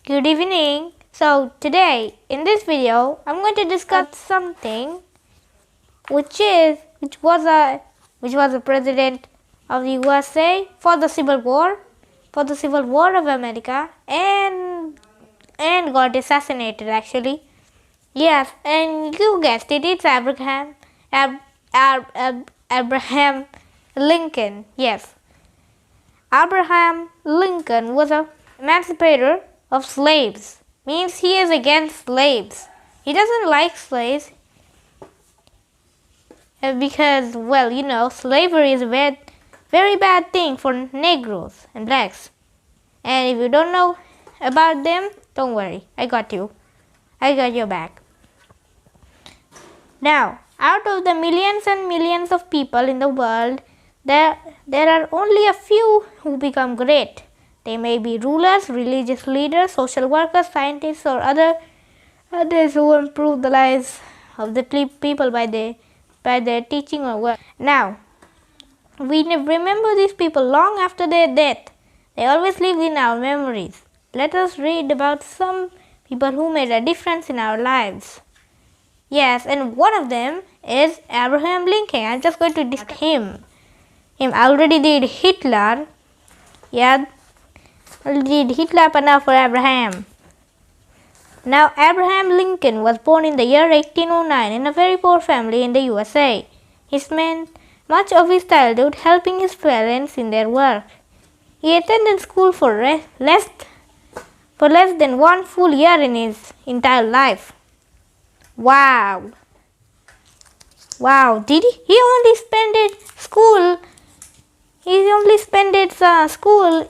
Good evening. So today in this video I'm going to discuss something which was a president of the USA for the Civil War of America and got assassinated actually. Yes, and you guessed it, it's Abraham Lincoln. Yes. Abraham Lincoln was an emancipator of slaves. Means he is against slaves. He doesn't like slaves because, well, slavery is a very bad thing for Negroes and blacks. And if you don't know about them, don't worry. I got you. I got your back. Now, out of the millions and millions of people in the world, there are only a few who become great. They may be rulers, religious leaders, social workers, scientists, or others who improve the lives of the people by their teaching or work. Now, we remember these people long after their death. They always live in our memories. Let us read about some people who made a difference in our lives. Yes, and one of them is Abraham Lincoln. I'm just going to discuss him. I already did Hitler. Yeah, I did Hitler, but now for Abraham. Now, Abraham Lincoln was born in the year 1809 in a very poor family in the USA. He spent much of his childhood helping his parents in their work. He attended school for less than one full year in his entire life. Wow! Did he only spent school? He only spent school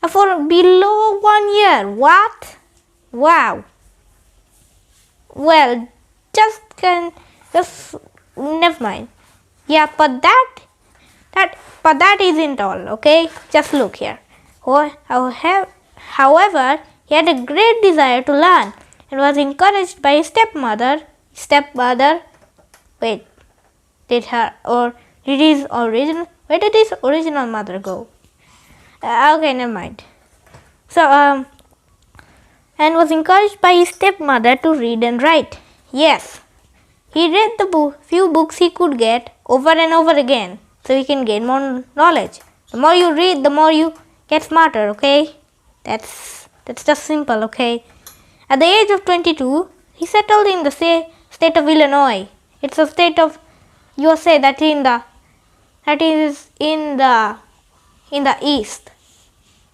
for below 1 year. What? Wow! Well, just never mind. Yeah, but that isn't all. Okay, just look here. However, he had a great desire to learn and was encouraged by his stepmother. Wait, did his original mother go? Okay, never mind. So, and was encouraged by his stepmother to read and write. Yes, he read the few books he could get over and over again, so he can gain more knowledge. The more you read, the more you get smarter. Okay, that's just simple. Okay. At the age of 22, he settled in the state of Illinois. It's a state of USA that is in the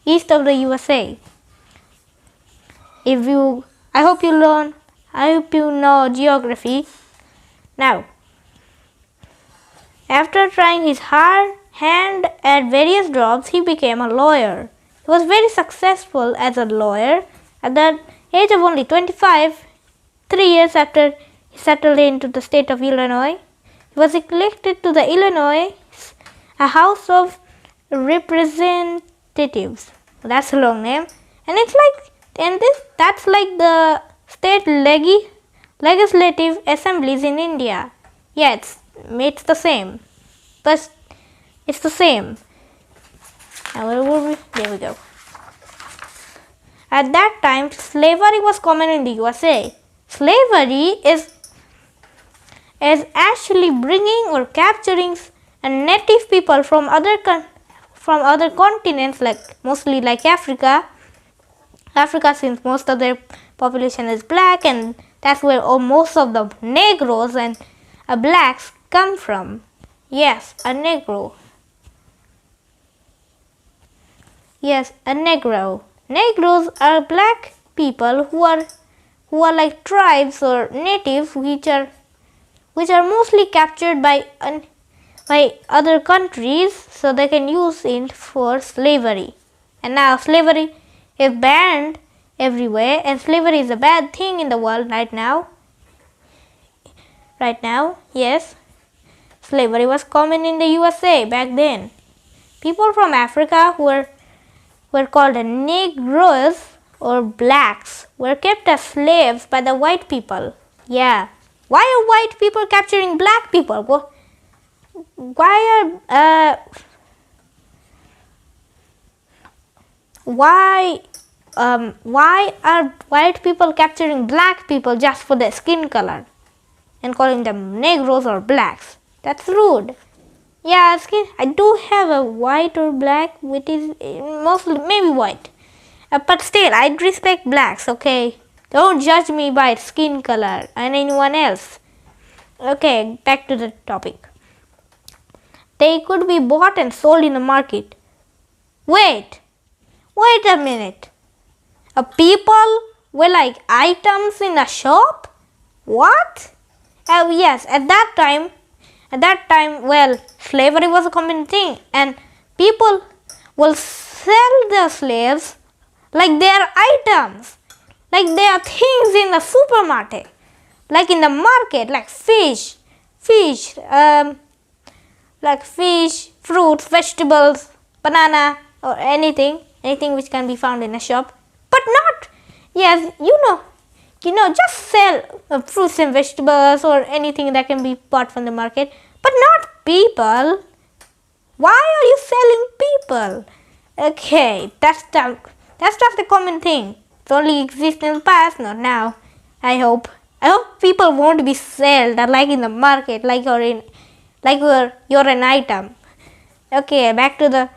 east of the USA. I hope you know geography. Now, after trying his hard hand at various jobs, he became a lawyer. He was very successful as a lawyer. At the age of only 25, 3 years after he settled into the state of Illinois, he was elected to the Illinois House of Representatives. That's a long name, and that's like the state legislative assemblies in India. Yeah, it's the same, but it's the same. There we go. At that time, slavery was common in the USA. Slavery is actually bringing or capturing native people from other continents, mostly like Africa, since most of their population is black, and that's where most of the Negroes and blacks come from. Yes, a Negro. Yes, a Negro. Negroes are black people who are like tribes or natives which are mostly captured by other countries so they can use it for slavery. And now slavery is banned everywhere, and slavery is a bad thing in the world right now. Yes, slavery was common in the USA back then. People from Africa who were called Negroes or blacks were kept as slaves by the white people. Yeah. Why are white people capturing black people? Why why are white people capturing black people just for their skin color and calling them Negroes or blacks? That's rude. Yeah, I do have a white or black, which is mostly maybe white. But still, I respect blacks, okay? Don't judge me by skin color and anyone else. Okay, back to the topic. They could be bought and sold in the market. Wait a minute. People were like items in a shop? What? Yes, at that time, well, slavery was a common thing, and people will sell their slaves like they are items, like they are things in the supermarket, like in the market, like fish, fruits, vegetables, banana, or anything which can be found in a shop. But not, yes, just sell fruits and vegetables or anything that can be bought from the market, but not people. Why are you selling people? Okay, that's just a common thing. It only exists in the past, not now. I hope people won't be sold like in the market, like you're an item. Okay, back to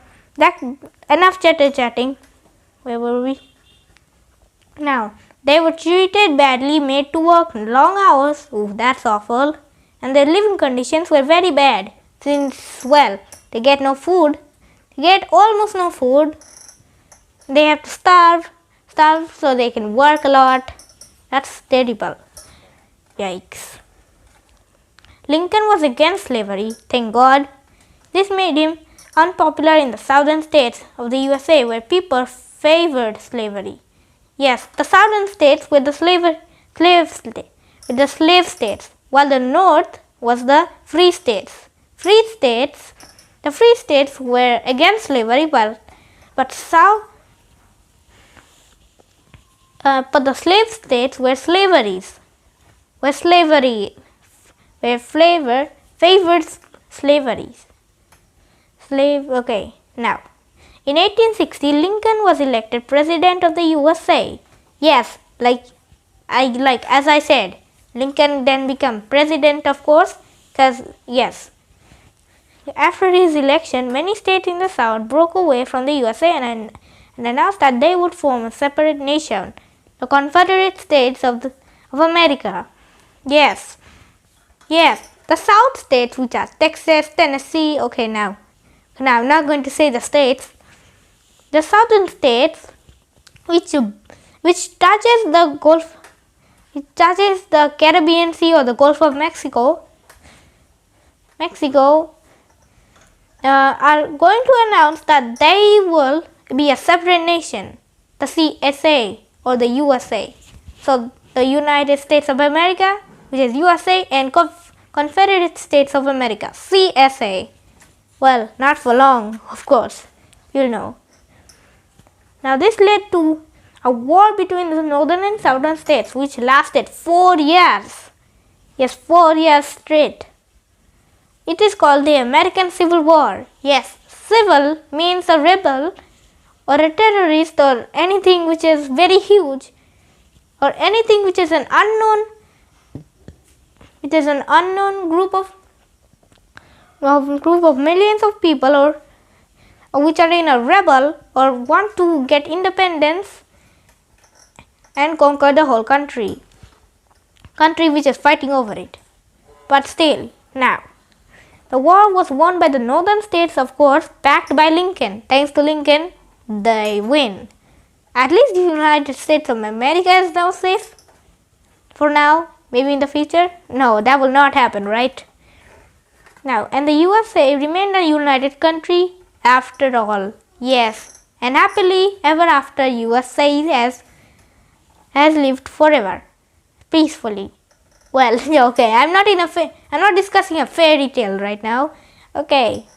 enough chatting. Where were we? Now, they were treated badly, made to work long hours. Ooh, that's awful. And their living conditions were very bad since, well, they get no food. They get almost no food. They have to starve so they can work a lot. That's terrible. Yikes. Lincoln was against slavery, thank God. This made him unpopular in the southern states of the USA where people favored slavery. Yes, the southern states were the slave states, while the north was the free states. The free states were against slavery, but the slave states were favored slavery. Okay, now. In 1860, Lincoln was elected President of the USA. Yes, as I said, Lincoln then became President, of course, because, yes. After his election, many states in the South broke away from the USA and announced that they would form a separate nation, the Confederate States of America. Yes, the South states, which are Texas, Tennessee. Okay, now I'm not going to say the states. The southern states, which touches the Caribbean Sea or the Gulf of Mexico, are going to announce that they will be a separate nation, the CSA or the USA. So the United States of America, which is USA, and Confederate States of America, CSA. Well, not for long, of course, you'll know. Now this led to a war between the northern and southern states which lasted 4 years. Yes, 4 years straight. It is called the American Civil War. Yes, civil means a rebel or a terrorist or anything which is very huge or anything which is an unknown group of millions of people or which are in a rebel or want to get independence and conquer the whole country which is fighting over it. But still, now, the war was won by the northern states, of course, backed by Lincoln. Thanks to Lincoln, they win. At least the United States of America is now safe. For now, maybe in the future. No, that will not happen, right? Now, and the USA remained a united country after all. Yes, and happily ever after, USA has lived forever, peacefully. Well, okay, I'm not discussing a fairy tale right now. Okay.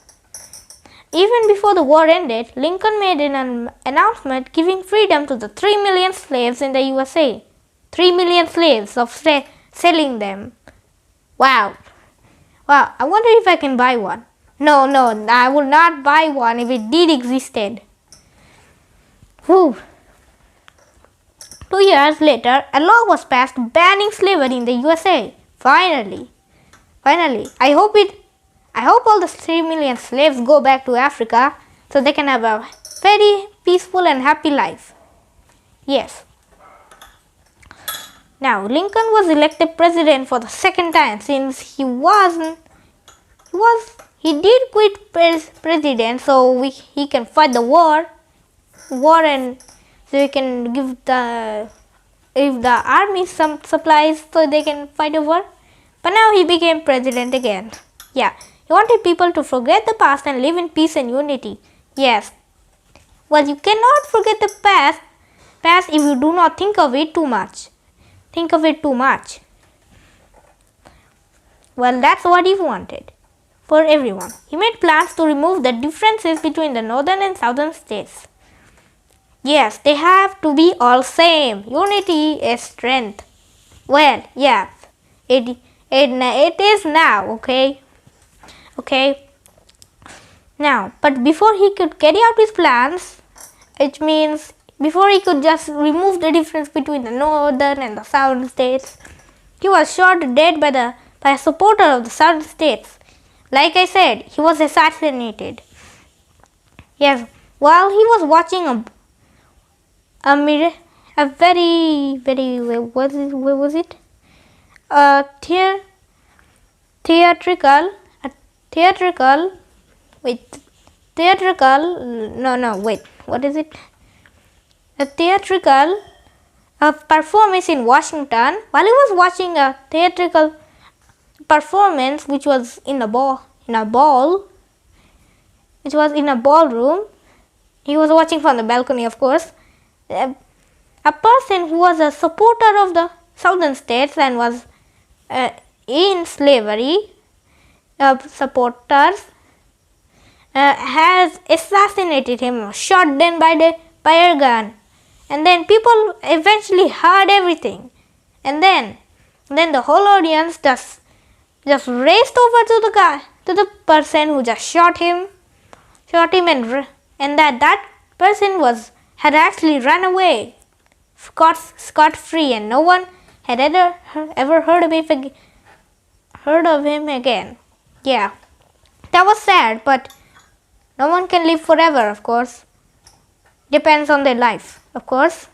Even before the war ended, Lincoln made an announcement giving freedom to the 3 million slaves in the USA. 3 million slaves of selling them. Wow, I wonder if I can buy one. No, I will not buy one if it did existed. Whew. few years later, a law was passed banning slavery in the USA. Finally. I hope all the 3 million slaves go back to Africa so they can have a very peaceful and happy life. Yes. Now, Lincoln was elected president for the second time since he did quit president so he can fight the war and so he can give the army some supplies so they can fight the war. But now he became president again. Yeah, he wanted people to forget the past and live in peace and unity. Yes. Well, you cannot forget the past if you do not think of it too much. Well, that's what he wanted for everyone. He made plans to remove the differences between the northern and southern states. Yes, they have to be all same. Unity is strength. Well, yeah, it is now, okay? Now, but before he could carry out his plans, it means before he could just remove the difference between the northern and the southern states, he was shot dead by a supporter of the southern states. Like I said, he was assassinated. Yes, while he was watching a very theatrical performance in Washington. While he was watching a theatrical performance which was in a ballroom, he was watching from the balcony, of course. A person who was a supporter of the southern states and was in slavery, supporters has assassinated him, shot down by a gun, and then people eventually heard everything, and then the whole audience just raced over to the person who just shot him, and that person had actually run away, scot free, and no one had ever heard of him again. Yeah, that was sad, but no one can live forever, of course. Depends on their life, of course.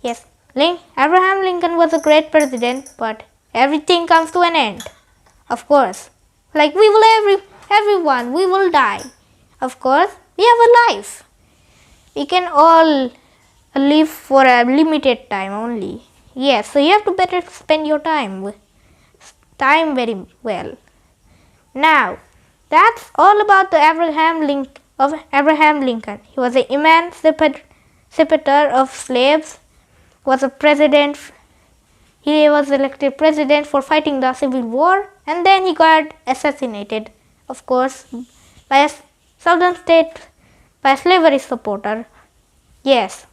Yes, Abraham Lincoln was a great president, but everything comes to an end, of course. Like we will die. Of course, we have a life. We can all live for a limited time only. Yes, so you have to better spend your time very well. Now, that's all about the Abraham Lincoln. He was an emancipator of slaves. Was a president. He was elected president for fighting the Civil War, and then he got assassinated, of course, by a southern state, by a slavery supporter. Yes,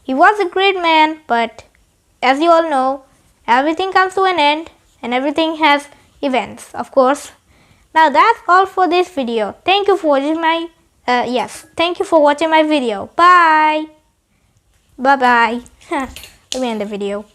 he was a great man, but as you all know, everything comes to an end and everything has events, of course. Now that's all for this video. Thank you for watching my video. Bye. Let me end the video.